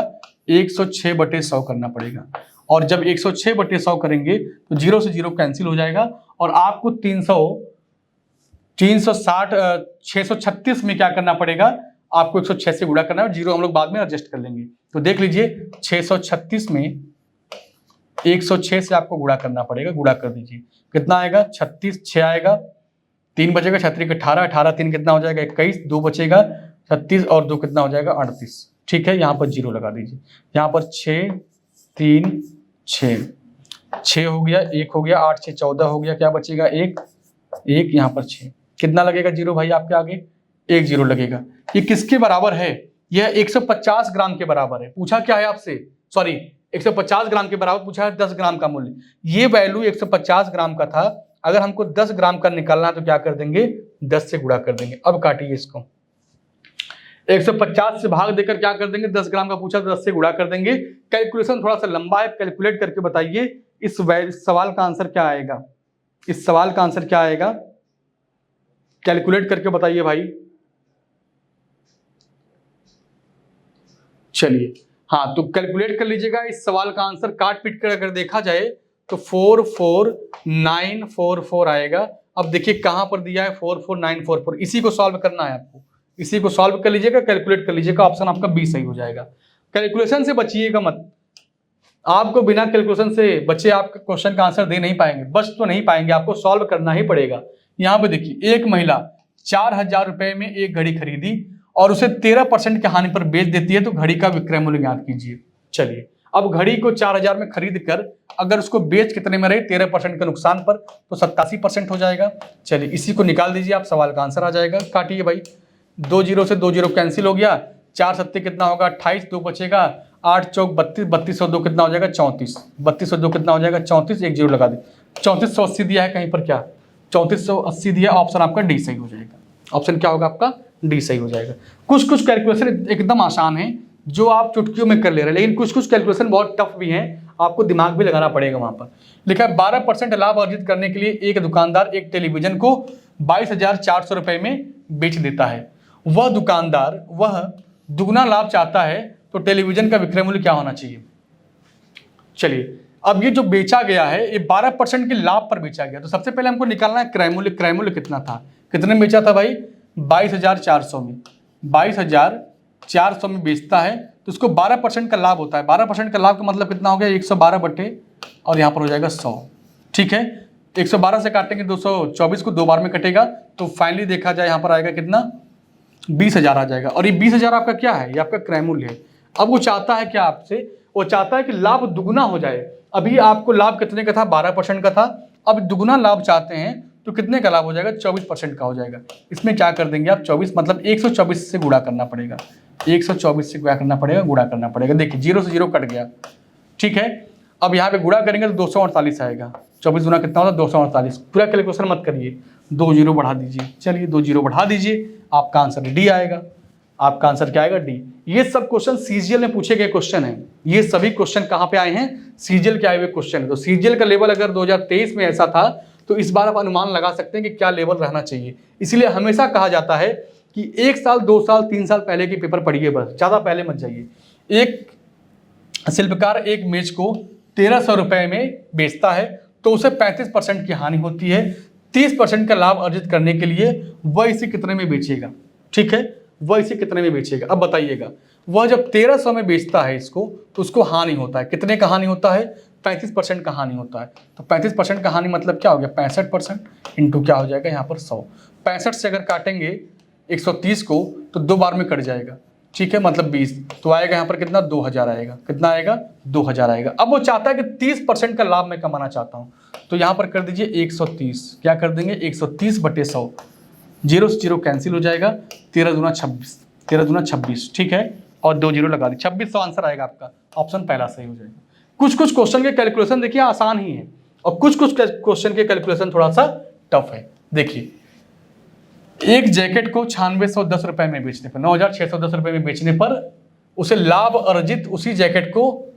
Speaker 1: 106/100 करना पड़ेगा। और जब 106/100 करेंगे तो 0 से 0 कैंसिल हो जाएगा, और आपको 636 में क्या करना पड़ेगा, आपको 106 से गुणा करना है, 0 हम लोग बाद में एडजस्ट कर लेंगे। तो देख लीजिए 636 में 106 से आपको गुणा करना पड़ेगा, गुणा कर दीजिए, कितना आएगा 36, 6 आएगा, 3 बचेगा, 36 18, 18 3 कितना हो जाएगा 21, 2 बचेगा 36 और 2 कितना हो जाएगा 38। ठीक है, यहाँ पर 0 लगा दीजिए, यहाँ पर 6 3 6 हो गया, 1 हो गया, 8 6 14 हो गया, क्या बचेगा 1 1, यहाँ पर 6, कितना लगेगा 0 भाई आपके आगे 1 0 लगेगा। ये किसके बराबर है? यह 150 ग्राम के बराबर है। पूछा क्या है आपसे, सॉरी 150 ग्राम के बराबर पूछा है 10 ग्राम का मूल्य। ये वैल्यू 150 ग्राम का था, अगर हमको 10 ग्राम का निकालना है तो क्या कर देंगे 10 से गुणा कर देंगे। अब काटिए इसको, 150 से भाग देकर क्या कर देंगे 10 ग्राम का पूछा तो 10 से गुणा कर देंगे। कैलकुलेशन थोड़ा सा लंबा है, कैलकुलेट करके बताइए इस सवाल का आंसर क्या आएगा, इस सवाल का आंसर क्या आएगा, कैलकुलेट करके बताइए भाई। चलिए हाँ, तो कैलकुलेट कर लीजिएगा इस सवाल का आंसर। काट पीट कर अगर देखा जाए तो 44944 आएगा। अब देखिए कहां पर दिया है 44944, इसी को सॉल्व करना है आपको, इसी को सॉल्व कर लीजिएगा, कैलकुलेट कर लीजिएगा, ऑप्शन आपका बी सही हो जाएगा। कैलकुलेशन से बचिएगा मत, आपको बिना कैलकुलेशन से बच्चे आपका क्वेश्चन का आंसर दे नहीं पाएंगे, बच तो नहीं पाएंगे, आपको सॉल्व करना ही पड़ेगा। यहाँ पे देखिए एक महिला 4000 रुपए में एक घड़ी खरीदी और उसे 13% की हानि पर बेच देती है, तो घड़ी का विक्रय मूल्य ज्ञात कीजिए। चलिए अब घड़ी को 4000 में खरीद कर अगर उसको बेच कितने में रहे 13% के नुकसान पर, तो 87% हो जाएगा। चलिए इसी को निकाल दीजिए आप, सवाल का आंसर आ जाएगा। काटिए भाई, 2 0 से 2 0 कैंसिल हो गया, 4 7 कितना होगा 28, 2 बचेगा, 8 चौक 32, 32 और 2 कितना हो जाएगा 34, 32 और 2 कितना हो जाएगा 34, 1 0 लगा दे, 3480 दिया है कहीं पर, क्या 3480 दिया, ऑप्शन आपका डी सही हो जाएगा। ऑप्शन क्या होगा आपका डी सही हो जाएगा। कुछ कुछ कैलकुलेशन एकदम आसान है जो आप चुटकियों में कर ले रहे हैं, लेकिन कुछ कुछ कैलकुलेशन बहुत टफ भी हैं, आपको दिमाग भी लगाना पड़ेगा। वहां पर लिखा है 12% लाभ अर्जित करने के लिए एक दुकानदार एक टेलीविजन को 22,400 रुपए में बेच देता है। वह दुकानदार वह दुगना लाभ चाहता है, तो टेलीविजन का विक्रय मूल्य क्या होना चाहिए। चलिए अब ये जो बेचा गया है ये 12% के लाभ पर बेचा गया, तो सबसे पहले हमको निकालना है क्रय मूल्य। क्रय मूल्य कितना था, कितने में बेचा था भाई 22,400 में, 22,400 में बेचता है, तो उसको 12% का लाभ होता है। 12% का लाभ का मतलब कितना हो गया 112 बटे और यहाँ पर हो जाएगा 100। ठीक है, 112 से काटेंगे 224 को 2 बार में कटेगा, तो फाइनली देखा जाए यहाँ पर आएगा कितना 20,000 आ जाएगा। और ये 20,000 आपका क्या है, ये आपका क्रय मूल्य है। अब वो चाहता है क्या आपसे, वो चाहता है कि लाभ दुगुना हो जाए। अभी आपको लाभ कितने का था 12% का था, अब दुगुना लाभ चाहते हैं तो कितने का लाभ हो जाएगा 24% का हो जाएगा। इसमें क्या कर देंगे आप 24 मतलब 124 से गुणा करना पड़ेगा, 124 से क्या करना पड़ेगा गुणा करना पड़ेगा। देखिए 0 से 0 कट गया, ठीक है। अब यहाँ पे गुणा करेंगे तो 248 आएगा, 24 गुना कितना होता है 248। पूरा कैलकुलेशन मत करिए, 2 0 बढ़ा दीजिए, चलिए 2 0 बढ़ा दीजिए, आपका आंसर डी आएगा। आपका आंसर क्या आएगा डी। ये सब क्वेश्चन सीजीएल में पूछे गए क्वेश्चन हैं, ये सभी क्वेश्चन कहाँ पे आए हैं सीजीएल के आए हुए क्वेश्चन है। तो सीजीएल का लेवल अगर 2023 में ऐसा था तो इस बार आप अनुमान लगा सकते हैं कि क्या लेवल रहना चाहिए। इसलिए हमेशा कहा जाता है कि 1 साल 2 साल 3 साल पहले के पेपर पढ़िए, बस ज़्यादा पहले मत जाइए। एक शिल्पकार एक मेज को 1300 रुपये में बेचता है तो उसे 35% की हानि होती है। 30% का लाभ अर्जित करने के लिए वह इसे कितने में बेचेगा, ठीक है, वह इसे कितने में बेचेगा। अब बताइएगा, वह जब 1300 में बेचता है इसको तो उसको हानि होता है, कितने का हानि होता है 35% का हानि होता है। तो 35% का हानि मतलब क्या हो गया 65% इंटू क्या हो जाएगा यहाँ पर 100। 65 से अगर काटेंगे 130 को तो 2 बार में कट जाएगा, ठीक है, मतलब 20, तो आएगा यहाँ पर कितना 2000 आएगा, कितना आएगा 2000 आएगा। अब वो चाहता है कि 30% का लाभ मैं कमाना चाहता हूँ, तो यहाँ पर कर दीजिए 130, क्या कर देंगे 130 बटे 100, 0 से 0 कैंसिल हो जाएगा, 13 दूना 26, 13 दूना 26, ठीक है, और 2 0 लगा दी, 2600 आंसर आएगा आपका। ऑप्शन पहला सही हो जाएगा। कुछ कुछ क्वेश्चन के कैलकुलेशन देखिए आसान ही है और कुछ कुछ क्वेश्चन के कैलकुलेशन थोड़ा सा टफ है। देखिए एक जैकेट को 9610 रुपए में बेचने पर 9610 रुपए में बेचने पर उसे लाभ अर्जित उसी जैकेट को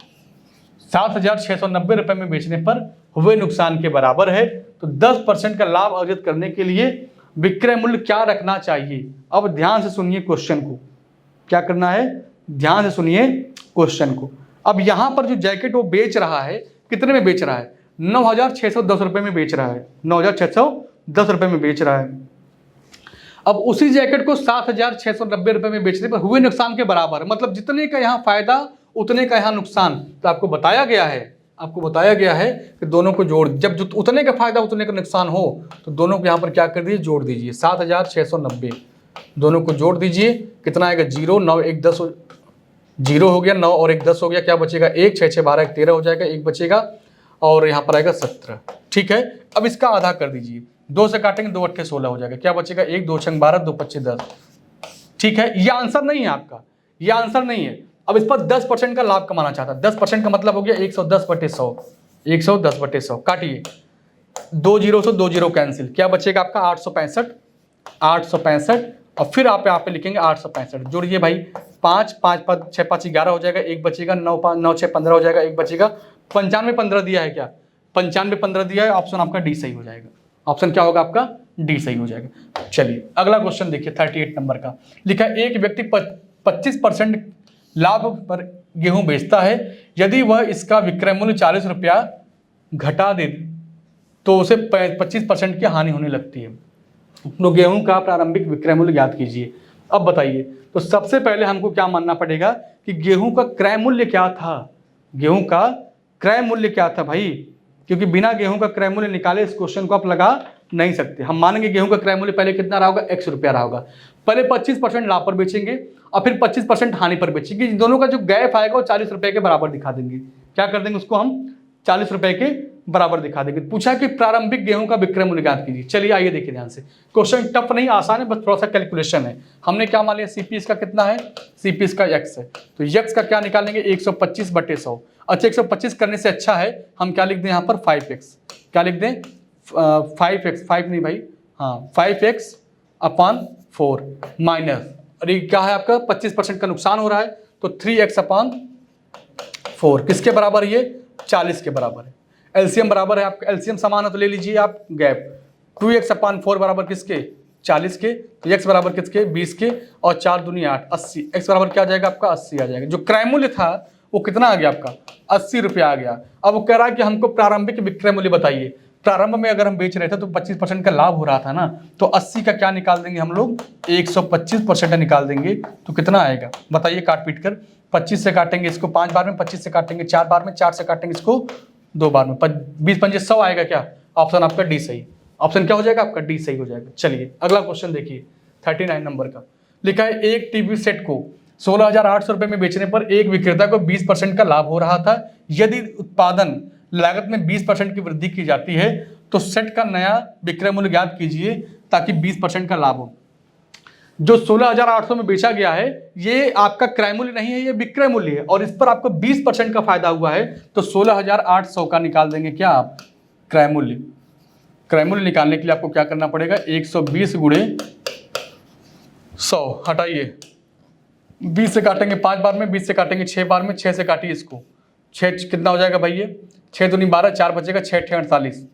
Speaker 1: 7690 रुपए में बेचने पर हुए नुकसान के बराबर है। तो 10% का लाभ अर्जित करने के लिए विक्रय मूल्य क्या रखना चाहिए। अब ध्यान से सुनिए क्वेश्चन को, क्या करना है ध्यान से सुनिए क्वेश्चन को। अब यहां पर जो जैकेट वो बेच रहा है कितने में बेच रहा है 9610 रुपए में बेच रहा है, 9610 रुपए में बेच रहा है। अब उसी जैकेट को 7690 रुपए में बेचने पर हुए नुकसान के बराबर, मतलब जितने का यहाँ फायदा उतने का यहाँ नुकसान, तो आपको बताया गया है कि दोनों को जोड़, जब जो उतने का फायदा उतने का नुकसान हो तो दोनों को यहाँ पर क्या कर दीजिए, जोड़ दीजिए। 7690 दोनों को जोड़ दीजिए, कितना आएगा, 0 9 1 10 0 हो गया, 9 और 1 10 हो गया, क्या बचेगा 1, 6 6 12 1 13 हो जाएगा, 1 बचेगा और यहाँ पर आएगा 17। ठीक है, अब इसका आधा कर दीजिए, 2 से काटेंगे 2 8 16 हो जाएगा, क्या बचेगा 1 2 6 12 2 25 10। ठीक है, ये आंसर नहीं है आपका, ये आंसर नहीं है। अब इस पर 10% का लाभ कमाना चाहता है, 10% का मतलब हो गया 110/100, 110/100 काटिए, 2 0 से 2 0 कैंसिल, क्या बचेगा आपका 865 और फिर आप यहाँ पे लिखेंगे 865, जोड़िए भाई, 5 5 5 6 5 11 हो जाएगा, 1 बचेगा, 9 5 9 6 15 हो जाएगा, 1 बचेगा, 95 15 दिया है, क्या 95 15 दिया है, ऑप्शन आपका डी सही हो जाएगा। ऑप्शन क्या होगा आपका, डी सही हो जाएगा। चलिए अगला क्वेश्चन देखिए 38 नंबर का, लिखा है एक व्यक्ति 25% लाभ पर गेहूं बेचता है, यदि वह इसका विक्रय मूल्य 40 रुपया घटा दे तो उसे 25% की हानि होने लगती है। तो गेहूं का प्रारंभिक विक्रय मूल्य ज्ञात कीजिए। अब बताइए, तो सबसे पहले हमको क्या मानना पड़ेगा कि गेहूं का क्रय मूल्य क्या था, गेहूं का क्रय मूल्य क्या था भाई, क्योंकि बिना गेहूं का क्रय मूल्य निकाले इस क्वेश्चन को आप लगा नहीं सकते। हम मानेंगे गेहूं का क्रय मूल्य पहले कितना रहा होगा, 100 रुपया रहा होगा, पहले 25% लाभ पर बेचेंगे और फिर 25% हानि पर बेचेंगे, दोनों का जो गैप आएगा वो 40 रुपए के बराबर दिखा देंगे। क्या कर देंगे उसको हम, 40 रुपए के बराबर दिखा देंगे। पूछा कि प्रारंभिक गेहूं का विक्रय मूल्य ज्ञात कीजिए। चलिए आइए देखिए ध्यान से, क्वेश्चन टफ नहीं आसान है, बस थोड़ा सा कैलकुलेशन है। हमने क्या मान लिया, सीपीएस का कितना है, सीपीएस का x है, तो x का क्या निकालेंगे 125/100। अच्छा 125 करने से अच्छा है हम क्या लिख दें यहाँ पर 5x, क्या लिख दें 5x, 5 नहीं भाई, हाँ 5x/4 माइनस, और ये क्या है आपका 25% का नुकसान हो रहा है, तो 3x/4 किसके बराबर, ये 40 के बराबर है। एलसीएम बराबर है आपका, एलसीएम समान है तो ले लीजिए आप गैप, 2x/4 बराबर किसके, 40 के, तो x बराबर किसके 20 के, और 4 दूनी 8 80, x बराबर क्या आ जाएगा आपका 80 आ जाएगा। जो क्रय मूल्य था वो कितना आ गया आपका 80 रुपया आ गया। अब वो कह रहा है कि हमको प्रारंभिक विक्रय मूल्य बताइए। प्रारंभ में अगर हम बेच रहे थे तो 25% का लाभ हो रहा था ना, तो 80 का क्या निकाल देंगे हम लोग, 125% निकाल देंगे, तो कितना आएगा बताइए, काट पीट कर 25 से काटेंगे इसको 5 बार में, 25 से काटेंगे 4 बार में, 4 से काटेंगे इसको 2 बार में, 20 पंजे 100 आएगा। क्या ऑप्शन आपका डी सही, ऑप्शन क्या हो जाएगा आपका डी सही हो जाएगा। चलिए अगला क्वेश्चन देखिए 39 नंबर का, लिखा है एक टीवी सेट को 16,800 रुपए में बेचने पर एक विक्रेता को 20% का लाभ हो रहा था। यदि उत्पादन लागत में 20% की वृद्धि की जाती है तो सेट का नया विक्रय मूल्य ज्ञात कीजिए ताकि 20% का लाभ हो। जो 16,800 में बेचा गया है ये आपका क्रय मूल्य नहीं है, ये विक्रय मूल्य है, और इस पर आपको 20% का फायदा हुआ है, तो 16,800 का निकाल देंगे क्या आप क्रय मूल्य। क्रय मूल्य निकालने के लिए आपको क्या करना पड़ेगा, 120 गुणे 100 हटाइए, 20 से काटेंगे 5 बार में, 20 से काटेंगे 6 बार में, 6 से काटिए इसको, 6 कितना हो जाएगा भाई, ये 6 दूनी 12, 4 बचेगा, 6 6 48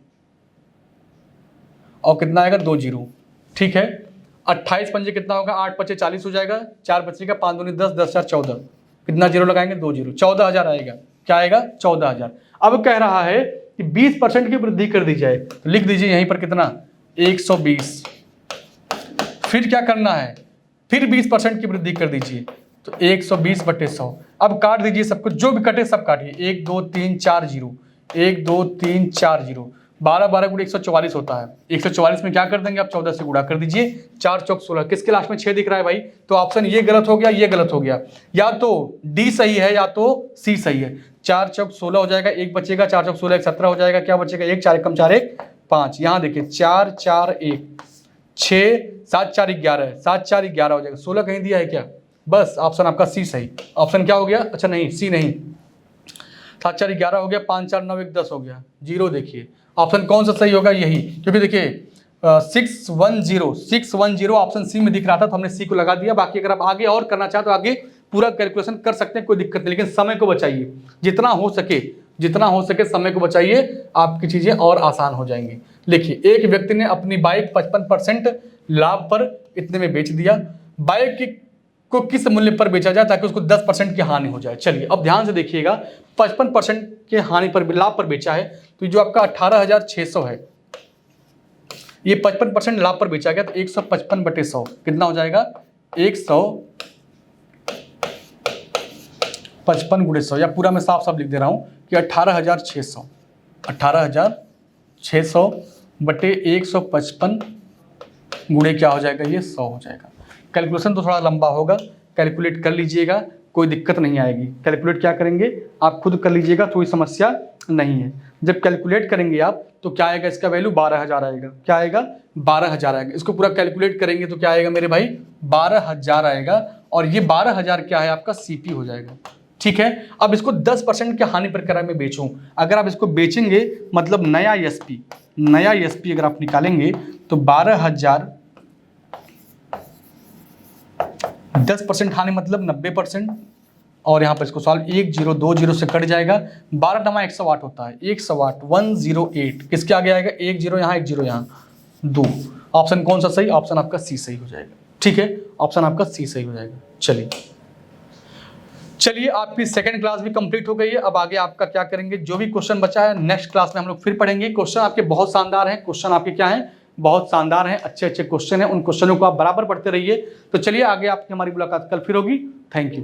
Speaker 1: और कितना आएगा 2 0। ठीक है, 28 पंजे कितना होगा, 8 5 40 हो जाएगा, 4 बचेगा, 5 दूनी 10, 10 4 14, कितना जीरो लगाएंगे 2 0, 14,000 आएगा। क्या आएगा 14,000। अब कह रहा है कि 20% की वृद्धि कर दी जाए, तो लिख दीजिए यहीं पर कितना 120, फिर क्या करना है, फिर 20% की वृद्धि कर दीजिए, तो 120/100। अब काट दीजिए सब कुछ, जो भी कटे सब काटिए, 1 2 3 4 0, 1 2 3 4 0, 12 12 गुणे 144 होता है। 144 में क्या कर देंगे आप 14 से गुणा कर दीजिए, 4 चौक 16, किसके लास्ट में 6 दिख रहा है भाई, तो ऑप्शन ये गलत हो गया, ये गलत हो गया, या तो डी सही है या तो सी सही है। 4 चौक 16 हो जाएगा, 1 बचेगा, 4 चौक 16 1 17 हो जाएगा, क्या बचेगा 1, 4 1 4 1 5, यहाँ देखिए 4 4 1 6 7 4 11, 7 4 11 हो जाएगा, 16 कहीं दिया है क्या, बस ऑप्शन आपका सी सही। ऑप्शन क्या हो गया, अच्छा नहीं सी नहीं, 7 4 11 हो गया, 5 4 9 1 10 हो गया, 0 देखिए ऑप्शन कौन सा सही होगा, यही, क्योंकि देखिए 610 ऑप्शन सी में दिख रहा था तो हमने सी को लगा दिया। बाकी अगर आप आगे और करना चाहते तो आगे पूरा कैलकुलेशन कर सकते हैं, कोई दिक्कत नहीं, लेकिन समय को बचाइए, जितना हो सके समय को बचाइए, आपकी चीजें और आसान हो जाएंगी। लिखिए एक व्यक्ति ने अपनी बाइक 55% लाभ पर इतने में बेच दिया, बाइक को किस मूल्य पर बेचा जाए ताकि उसको 10% की हानि हो जाए। चलिए अब ध्यान से देखिएगा, 55% के हानि पर लाभ पर बेचा है, तो जो आपका 18,600 है ये 55% लाभ पर बेचा गया, तो 155/100 कितना हो जाएगा 100 55 गुणे 100, या पूरा मैं साफ साफ लिख दे रहा हूँ कि 18,600, 18,600 बटे 155 गुणे क्या हो जाएगा, ये 100 हो जाएगा। कैलकुलेशन तो थोड़ा लंबा होगा, कैलकुलेट कर लीजिएगा, कोई दिक्कत नहीं आएगी। कैलकुलेट क्या करेंगे आप खुद कर लीजिएगा, कोई समस्या नहीं है। जब कैलकुलेट करेंगे आप तो क्या आएगा, इसका वैल्यू 12,000 आएगा। क्या आएगा, 12,000 आएगा। इसको पूरा कैलकुलेट करेंगे तो क्या आएगा मेरे भाई, 12,000 आएगा। और ये 12,000 क्या है, आपका सीपी हो जाएगा। ठीक है, अब इसको 10% के हानि पर किराए में बेचूं, अगर आप इसको बेचेंगे मतलब नया एसपी अगर आप निकालेंगे तो 12,000 10% हानि मतलब 90%। और यहाँ पर इसको सॉल्व 1020 से कट जाएगा, 12 × 108 होता है, 108 108, किसके आगे आएगा, 1 0 यहाँ 1 0 यहाँ 2। ऑप्शन कौन सा सही, ऑप्शन आपका सी सही हो जाएगा। ठीक है, ऑप्शन आपका सी सही हो जाएगा। चलिए आपकी सेकंड क्लास भी कंप्लीट हो गई है। अब आगे आपका क्या करेंगे, जो भी क्वेश्चन बचा है नेक्स्ट क्लास में हम लोग फिर पढ़ेंगे। क्वेश्चन आपके बहुत शानदार हैं, क्वेश्चन आपके क्या हैं, बहुत शानदार हैं, अच्छे अच्छे क्वेश्चन हैं। उन क्वेश्चनों को आप बराबर पढ़ते रहिए। तो चलिए आगे आपकी हमारी मुलाकात कल फिर होगी। Thank you.